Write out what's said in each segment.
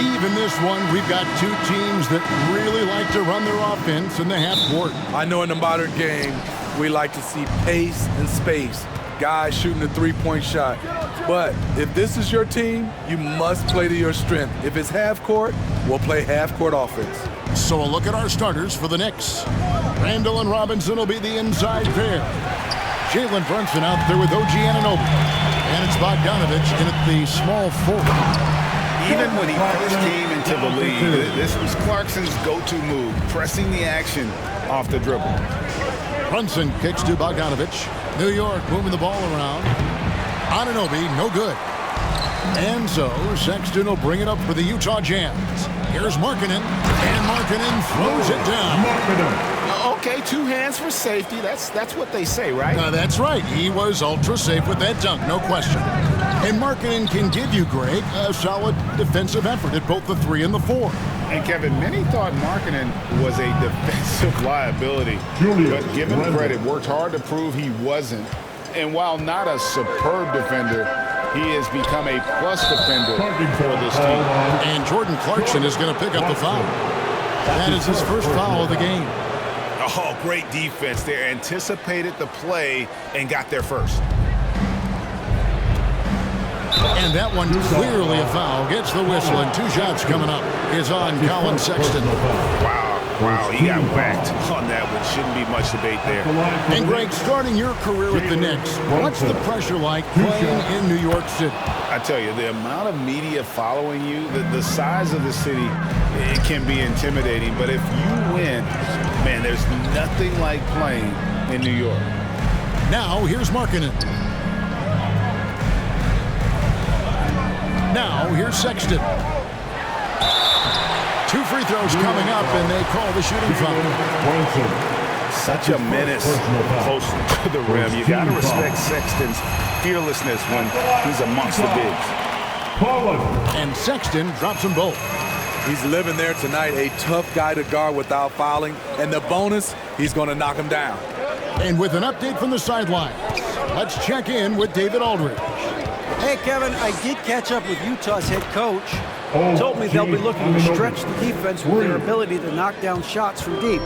Steve, in this one, we've got two teams that really like to run their offense in the half court. I know in the modern game, we like to see pace and space, guys shooting a three-point shot. But if this is your team, you must play to your strength. If it's half court, we'll play half court offense. So a look at our starters for the Knicks. Randall and Robinson will be the inside pair. Jalen Brunson out there with OG Anunoby. And it's Bogdanovich in at the small forward. Even when he first came into the league, this was Clarkson's go-to move, pressing the action off the dribble. Brunson kicks to Bogdanovich. New York moving the ball around. Anunoby, no good. And so Sexton will bring it up for the Utah Jazz. Here's Markkanen, and Markkanen throws it down. Okay, two hands for safety. That's what they say, right? That's right. He was ultra safe with that dunk, no question. And Markkanen can give you, Greg, a solid defensive effort at both the 3 and the 4. And Kevin, many thought Markkanen was a defensive liability, but give him credit, worked hard to prove he wasn't. And while not a superb defender, he has become a plus defender for this team. And Jordan Clarkson is going to pick up the foul. That is his first foul of the game. Oh, great defense there. Anticipated the play and got there first. And that one clearly a foul. Gets the whistle, and 2 shots coming up is on Colin Sexton. Wow, he got whacked on that one. Shouldn't be much debate there. And Greg, starting your career with the Knicks, what's the pressure like playing in New York City? I tell you, the amount of media following you, the size of the city, it can be intimidating. But if you win, man, there's nothing like playing in New York. Now, here's Markkanen. Now, here's Sexton. 2 free throws coming up, and they call the shooting foul. Such a menace close to the rim. You got to respect Sexton's fearlessness when he's amongst the bigs. And Sexton drops them both. He's living there tonight, a tough guy to guard without fouling. And the bonus, he's going to knock him down. And with an update from the sidelines, let's check in with David Aldridge. Hey, Kevin, I did catch up with Utah's head coach. He told me they'll be looking to stretch the defense with their ability to knock down shots from deep.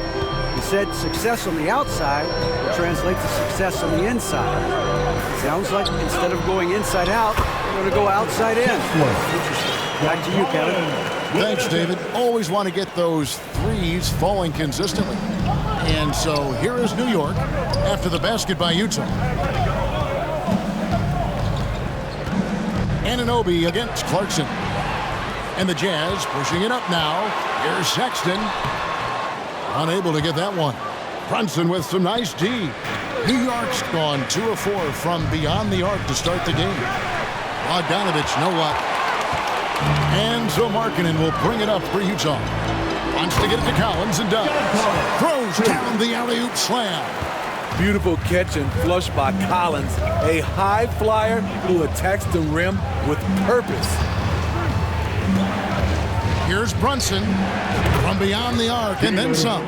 He said success on the outside will translate to success on the inside. Sounds like instead of going inside out, they're going to go outside in. Back to you, Kevin. Thanks, David. Always want to get those threes falling consistently. And so here is New York after the basket by Utah. Anunoby against Clarkson. And the Jazz pushing it up now. Here's Sexton. Unable to get that one. Brunson with some nice D. New York's gone 2 of 4 from beyond the arc to start the game. Bogdanovich, no luck. And so Markkanen will bring it up for Utah. Wants to get it to Collins and does. Throws down the alley-oop slam. Beautiful catch and flush by Collins, a high flyer who attacks the rim with purpose. Here's Brunson from beyond the arc and then some.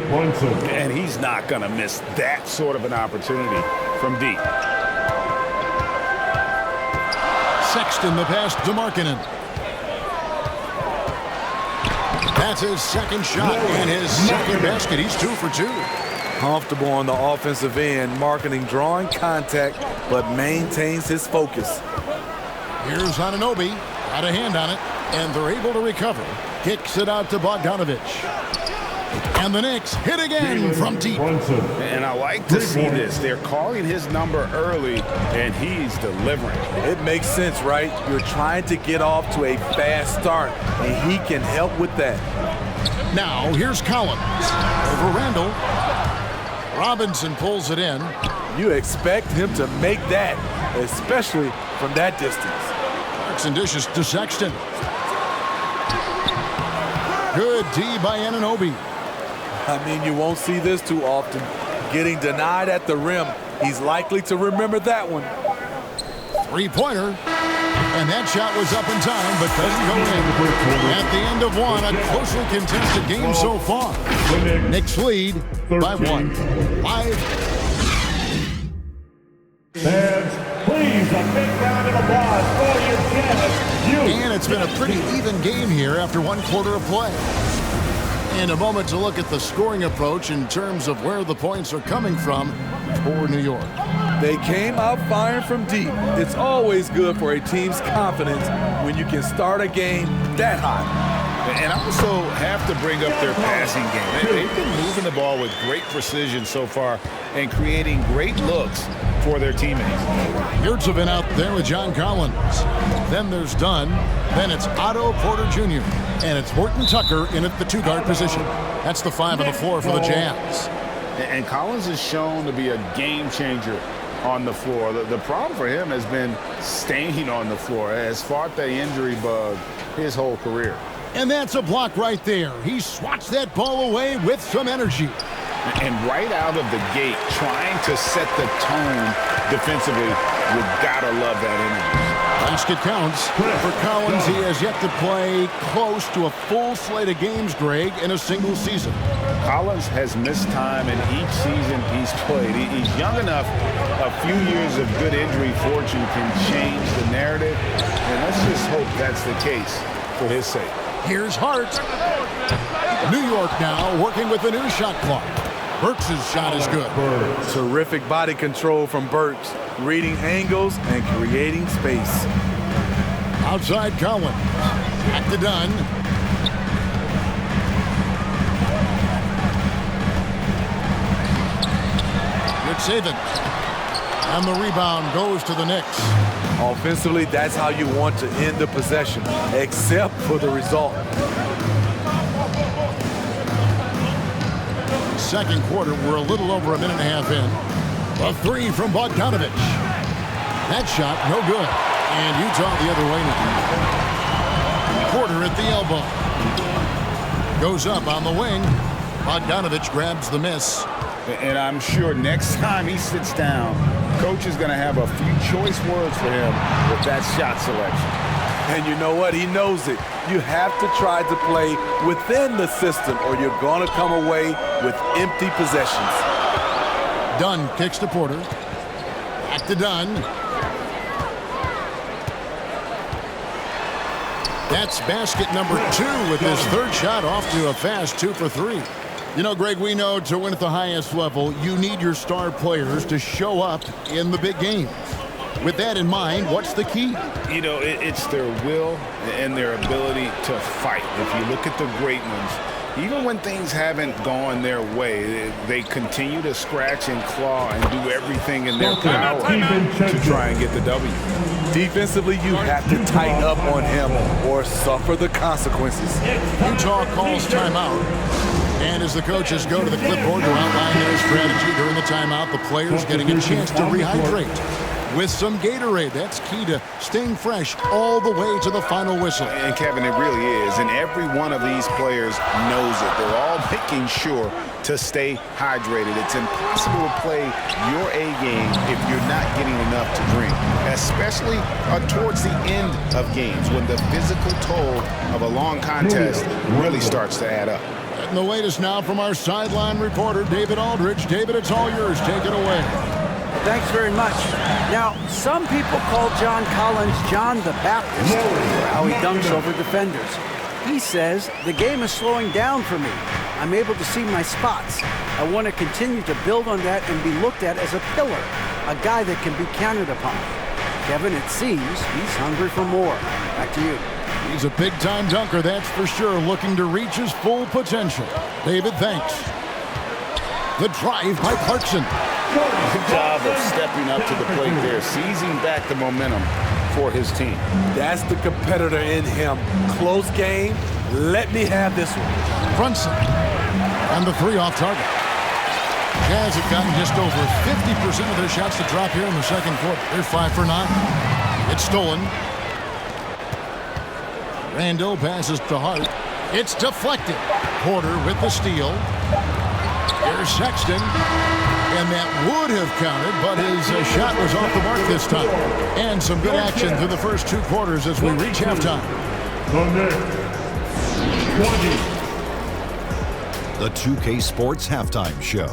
And he's not going to miss that sort of an opportunity from deep. Sexton the pass to Markkanen. That's his second shot and his second basket. He's 2 for 2. Comfortable on the offensive end, Markkanen drawing contact, but maintains his focus. Here's Anunoby, got a hand on it, and they're able to recover. Kicks it out to Bogdanovich. And the Knicks hit again from deep. And I like to see this. They're calling his number early, and he's delivering. It makes sense, right? You're trying to get off to a fast start, and he can help with that. Now, here's Collins. Over Randall. Robinson pulls it in. You expect him to make that, especially from that distance. Clarkson dishes to Sexton. Good D by Anunoby. I mean, you won't see this too often. Getting denied at the rim. He's likely to remember that one. 3-pointer. And that shot was up in time, but doesn't go in. At the end of one, a closely contested game so far. Knicks lead by 1. Fans, please, a big round of applause for your Jazz. And it's been a pretty even game here after one quarter of play. In a moment to look at the scoring approach in terms of where the points are coming from for New York. They came out firing from deep. It's always good for a team's confidence when you can start a game that hot. And I also have to bring up their passing game. They've been moving the ball with great precision so far and creating great looks for their teammates. Yurts have been out there with John Collins. Then there's Dunn. Then it's Otto Porter Jr. And it's Horton Tucker in at the two-guard position. That's the 5 on the floor for the Jazz. And Collins is shown to be a game changer on the floor. The problem for him has been staying on the floor. Has fought the injury bug his whole career. And that's a block right there. He swats that ball away with some energy. And right out of the gate, trying to set the tone defensively, you've got to love that energy. Basket counts. For Collins, he has yet to play close to a full slate of games, Greg, in a single season. Collins has missed time in each season he's played. He's young enough, a few years of good injury fortune can change the narrative. And let's just hope that's the case for his sake. Here's Hart. New York now working with the new shot clock. Burks' shot is good. Terrific body control from Burks, reading angles and creating space. Outside Collins. Back to Dunn. Good saving. And the rebound goes to the Knicks. Offensively, that's how you want to end the possession, except for the result. Second quarter, we're a little over a minute and a half in. A three from Bogdanovich. That shot, no good. And Utah the other way now. Porter at the elbow. Goes up on the wing. Bogdanovich grabs the miss. And I'm sure next time he sits down, coach is going to have a few choice words for him with that shot selection. And you know what? He knows it. You have to try to play within the system or you're going to come away with empty possessions. Dunn kicks to Porter. Back to Dunn. That's basket number 2 with his third shot off to a fast 2 for 3. You know, Greg, we know to win at the highest level, you need your star players to show up in the big games. With that in mind, what's the key? You know, it's their will and their ability to fight. If you look at the great ones, even when things haven't gone their way, they continue to scratch and claw and do everything in their power to try and get the W. Defensively, you have to tighten up on him or suffer the consequences. Utah calls timeout. And as the coaches go to the clipboard to outline their strategy during the timeout, the players getting a chance to rehydrate with some Gatorade. That's key to staying fresh all the way to the final whistle. And Kevin, it really is. And every one of these players knows it. They're all making sure to stay hydrated. It's impossible to play your A game if you're not getting enough to drink, especially towards the end of games when the physical toll of a long contest really starts to add up. And the latest now from our sideline reporter, David Aldridge. David, it's all yours. Take it away. Thanks very much. Now, some people call John Collins John the Baptist for how he dunks over defenders. He says, the game is slowing down for me. I'm able to see my spots. I want to continue to build on that and be looked at as a pillar, a guy that can be counted upon. Kevin, it seems he's hungry for more. Back to you. He's a big-time dunker, that's for sure, looking to reach his full potential. David, thanks. The drive by Clarkson. Good job of stepping up to the plate there, seizing back the momentum for his team. That's the competitor in him. Close game. Let me have this one. Brunson. And the 3 off target. Jazz have gotten just over 50% of their shots to drop here in the second quarter. They're 5 for 9. It's stolen. Randall passes to Hart. It's deflected. Porter with the steal. Here's Sexton. And that would have counted, but his shot was off the mark this time. And some good action through the first 2 quarters as we reach halftime. The 2K Sports Halftime Show.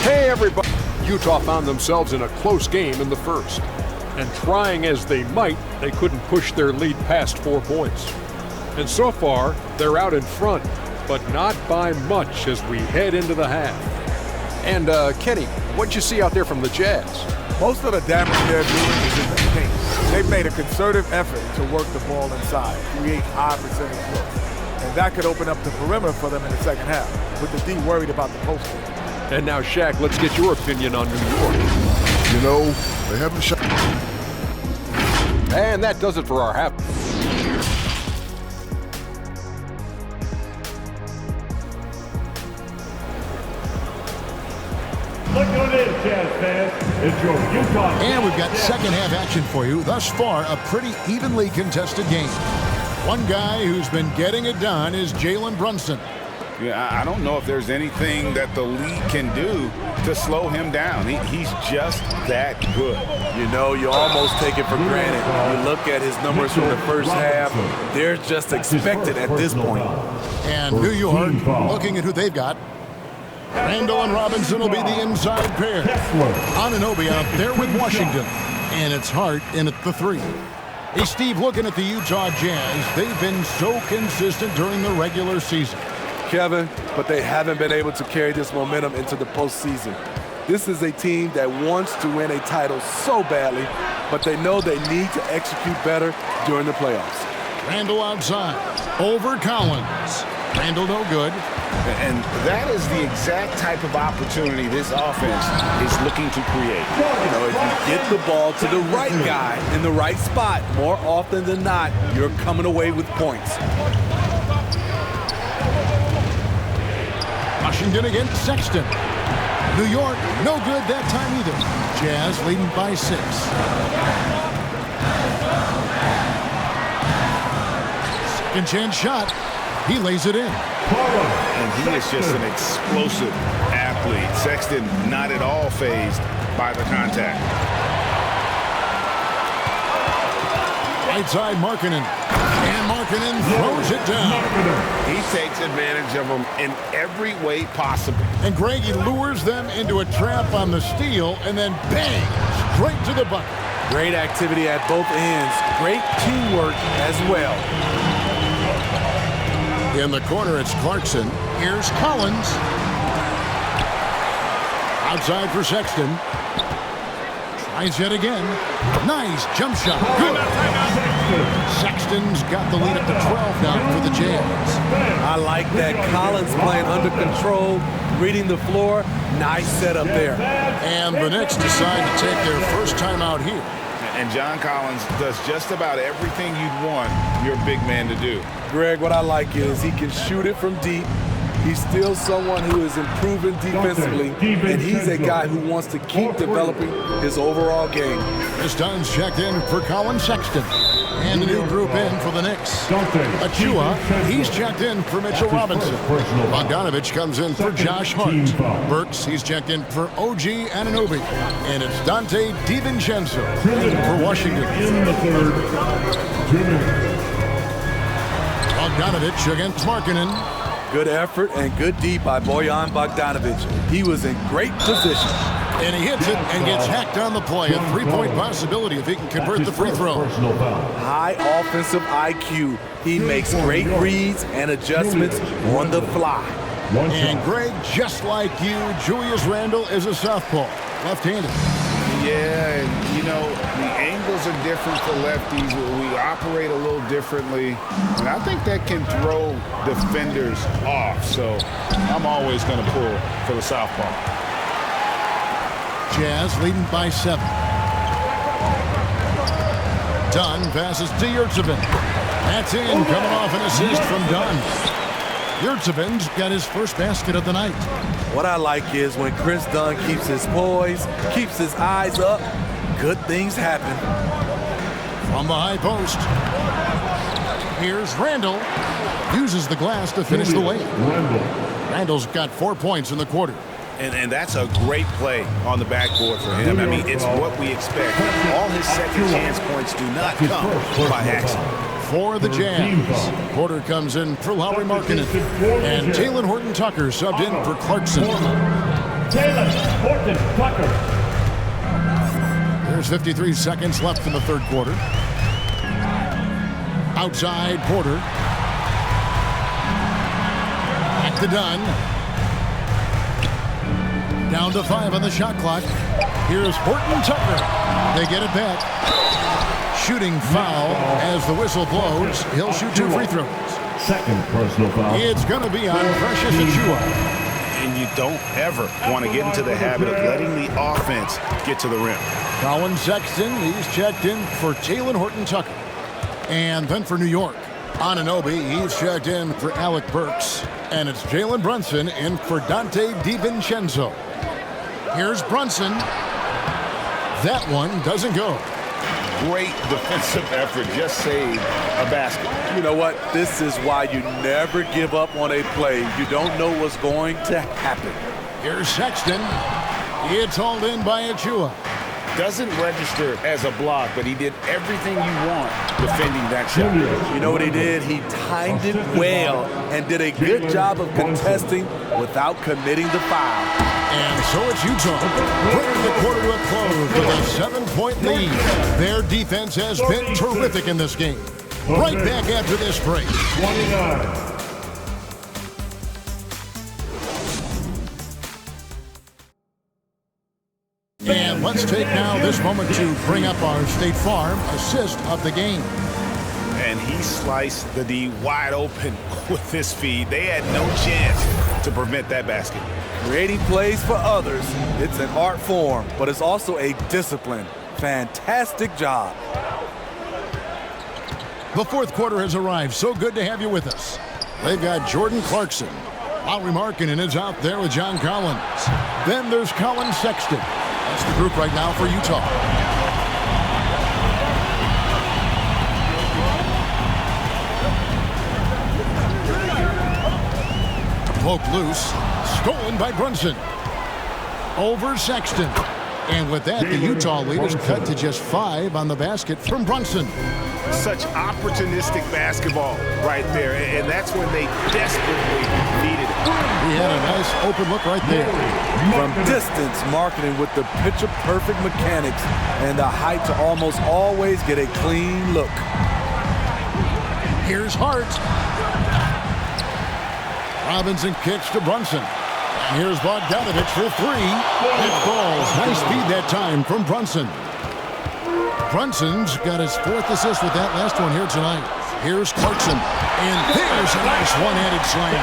Hey, everybody. Utah found themselves in a close game in the first. And trying as they might, they couldn't push their lead past 4 points. And so far, they're out in front, but not by much as we head into the half. And Kenny, what'd you see out there from the Jazz? Most of the damage they're doing is in the paint. They've made a concerted effort to work the ball inside, create high percentage looks. And that could open up the perimeter for them in the second half, with the D worried about the post. And now, Shaq, let's get your opinion on New York. You know, they haven't shot. And that does it for our half. Look who it is, Jazz fans. It's your Utah. And we've got second half action for you. Thus far, a pretty evenly contested game. One guy who's been getting it done is Jalen Brunson. Yeah, I don't know if there's anything that the league can do to slow him down. He's just that good. You know, you almost take it for granted. You look at his numbers from the first half, they're just expected at this point. And New York, looking at who they've got. Randall and Robinson will be the inside pair. Anunoby out there with Washington. And it's Hart in at the 3. Hey, Steve, looking at the Utah Jazz, they've been so consistent during the regular season. Kevin, but they haven't been able to carry this momentum into the postseason. This is a team that wants to win a title so badly, but they know they need to execute better during the playoffs. Randall outside, over Collins. Randall no good. And that is the exact type of opportunity this offense is looking to create. You know, if you get the ball to the right guy in the right spot, more often than not, you're coming away with points. Washington against Sexton. New York, no good that time either. Jazz leading by 6. Second chance shot. He lays it in. And he is just an explosive athlete. Sexton not at all fazed by the contact. Right side, Markkanen. And Markkanen throws it down. He takes advantage of them in every way possible. And Greg, he lures them into a trap on the steal and then bang, straight to the bucket. Great activity at both ends. Great teamwork as well. In the corner, it's Clarkson. Here's Collins. Outside for Sexton. Tries yet again. Nice jump shot. Good. Sexton's got the lead up to 12 now for the Jazz. I like that. Collins playing under control, reading the floor. Nice setup there. And the Knicks decide to take their first time out here. And John Collins does just about everything you'd want your big man to do. Greg, what I like is he can shoot it from deep. He's still someone who is improving defensively, and he's a guy who wants to keep developing his overall game. This time's checked in for Colin Sexton. And a new group in for the Knicks. Achua, he's checked in for Mitchell Robinson. Bogdanovich comes in for Josh Hart. Burks, he's checked in for OG Anunoby. And it's Dante DiVincenzo for Washington. In the third, 2 minutes. Bogdanovich against Markkanen. Good effort and good D by Bojan Bogdanovich. He was in great position. And he hits it and gets hacked on the play. A 3-point possibility if he can convert the free throw. High offensive IQ. He makes great reads and adjustments on the fly. And Greg, just like you, Julius Randle is a southpaw, left-handed. Yeah, and you know, the angles are different for lefties. We operate a little differently. And I think that can throw defenders off. So I'm always going to pull for the southpaw. Jazz leading by 7. Dunn passes to Yurtsevin. That's in, coming off an assist from Dunn. Yurtsevin's got his first basket of the night. What I like is when Chris Dunn keeps his poise, keeps his eyes up, good things happen. From the high post, here's Randall. Uses the glass to finish the layup. Randall's got 4 points in the quarter. And that's a great play on the backboard for him. I mean, it's what we expect. All his second chance points do not come by accident. For the Jazz, Porter comes in for Lauri Markkanen. And Talen Horton-Tucker subbed in for Clarkson. Talen Horton-Tucker. There's 53 seconds left in the third quarter. Outside Porter. Back to Dunn. Down to 5 on the shot clock. Here's Horton Tucker. They get it back. Shooting foul as the whistle blows. He'll shoot 2 free throws. Second personal foul. It's going to be on Precious Achiuwa. And you don't ever want to get into the habit of letting the offense get to the rim. Colin Sexton, he's checked in for Jalen Horton Tucker. And then for New York, Anunoby, he's checked in for Alec Burks. And it's Jalen Brunson in for Dante DiVincenzo. Here's Brunson. That one doesn't go. Great defensive effort. Just saved a basket. You know what? This is why you never give up on a play. You don't know what's going to happen. Here's Sexton. It's hauled in by Achiuwa. Doesn't register as a block, but he did everything you want defending that shot. You know what he did? He timed it well and did a good job of contesting without committing the foul. And so it's Utah, bringing the quarter to a close with a 7-point lead. Their defense has been terrific in this game. Right back after this break. 29. And let's take now this moment to bring up our State Farm assist of the game. And he sliced the D wide open with this feed. They had no chance to prevent that basket. Creating plays for others, it's an art form, but it's also a discipline. Fantastic job. The fourth quarter has arrived. So good to have you with us. They've got Jordan Clarkson. Lauri Markkanen is out there with John Collins. Then there's Colin Sexton. That's the group right now for Utah. Poke loose. Stolen by Brunson. Over Sexton. And with that, the Utah lead is cut to just 5 on the basket from Brunson. Such opportunistic basketball right there, and that's when they desperately needed it. He had a nice open look right there. From distance, Markkanen with the picture-perfect mechanics and the height to almost always get a clean look. Here's Hart. Robinson kicks to Brunson. And here's Bogdanovich for 3. It falls. Nice speed that time from Brunson. Brunson's got his 4th assist with that last one here tonight. Here's Clarkson. And there's a nice one-handed slam.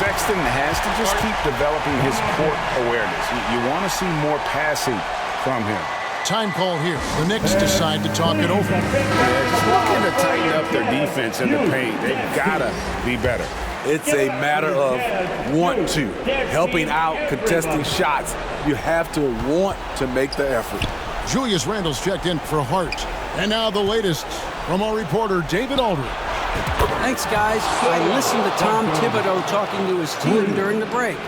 Sexton has to just keep developing his court awareness. You want to see more passing from him. Time call here. The Knicks decide to talk it over. They're looking to tighten up their defense in the paint. They've got to be better. It's a matter of want to. Helping out, contesting shots. You have to want to make the effort. Julius Randle's checked in for Hart. And now the latest from our reporter, David Aldridge. Thanks, guys. I listened to Tom Thibodeau talking to his team during the break.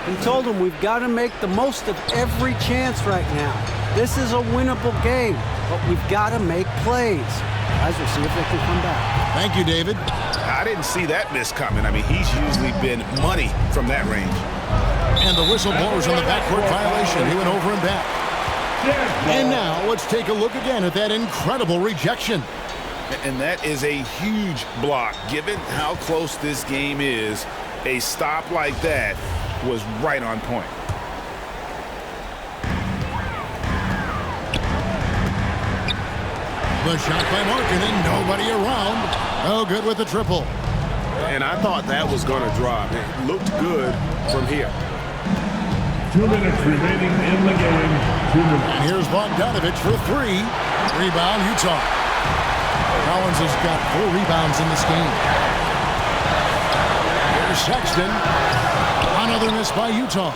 He told them we've got to make the most of every chance right now. This is a winnable game, but we've got to make plays. Guys, we'll see if they can come back. Thank you, David. I didn't see that miss coming. I mean, he's usually been money from that range. And the whistle blows on the backcourt violation. He went over and back. And now let's take a look again at that incredible rejection. And that is a huge block. Given how close this game is, a stop like that was right on point. The shot by Markkanen, nobody around. No good with the triple. And I thought that was going to drop. It looked good from here. 2 minutes remaining in the game. 2 minutes. And here's Bogdanovich for 3. Rebound, Utah. Collins has got 4 rebounds in this game. Here's Sexton. Another miss by Utah.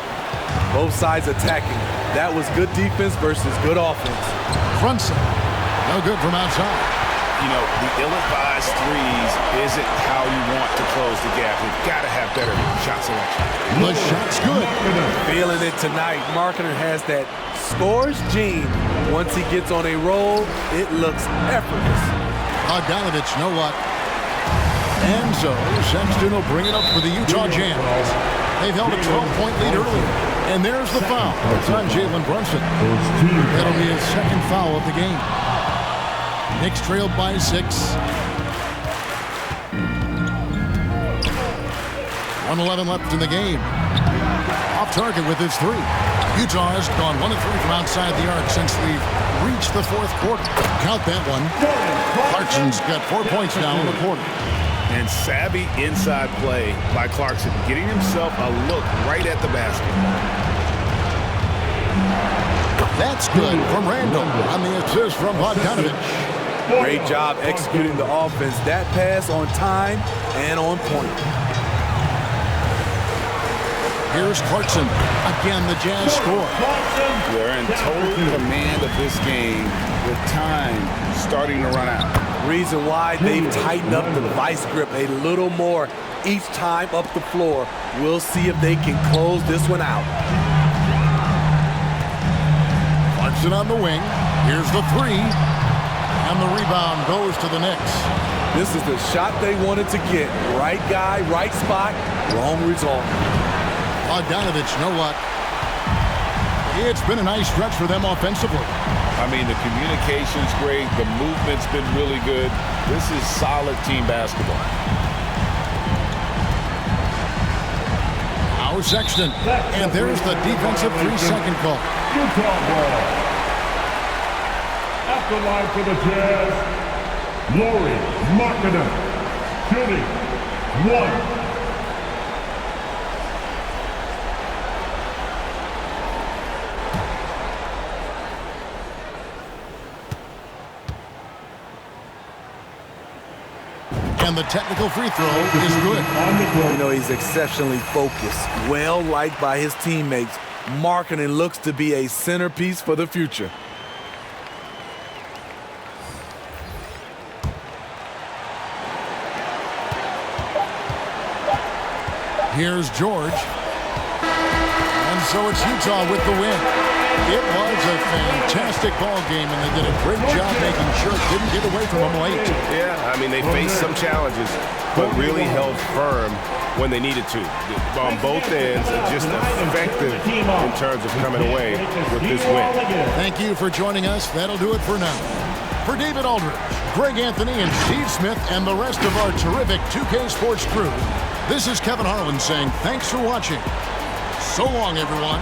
Both sides attacking. That was good defense versus good offense. Brunson. No good from outside. You know, the ill-advised threes isn't how you want to close the gap. You've got to have better shot selection. The shot's good. Feeling it tonight. Markkanen has that scores gene. Once he gets on a roll, it looks effortless. Bogdanovich, no luck. And so Sexton will bring it up for the Utah Jazz. They've held a 12-point lead earlier. And there's the foul. It's on Jalen Brunson. That'll be his second foul of the game. Knicks trailed by 6. 1:11 left in the game. Off target with his 3. Utah has gone 1 of 3 from outside the arc since we've reached the fourth quarter. Count that one. Clarkson's got 4 points now in the quarter. And savvy inside play by Clarkson, getting himself a look right at the basket. That's good from Randall on the assist from Bogdanovich. Great job executing the offense. That pass on time and on point. Here's Clarkson. Again, the Jazz score. They're in total command of this game with time starting to run out. Reason why they've tightened up the vice grip a little more each time up the floor. We'll see if they can close this one out. Clarkson on the wing. Here's the 3. And the rebound goes to the Knicks. This is the shot they wanted to get. Right guy, right spot, wrong result. Bogdanovich, no luck. It's been a nice stretch for them offensively. I mean, the communication's great. The movement's been really good. This is solid team basketball. Now Sexton. And there's the defensive 3-second call. Utah ball. At the line for the Jazz, Lauri Markkanen, shooting 1. And the technical free throw is good. You know, he's exceptionally focused, well liked by his teammates. Markkanen looks to be a centerpiece for the future. Here's George. And so it's Utah with the win. It was a fantastic ball game, and they did a great job making sure it didn't get away from them late. Yeah, I mean, they faced some challenges, but really held firm when they needed to. On both ends, and just effective in terms of coming away with this win. Thank you for joining us. That'll do it for now. For David Aldridge, Greg Anthony, and Steve Smith, and the rest of our terrific 2K Sports crew, this is Kevin Harlan saying thanks for watching. So long, everyone.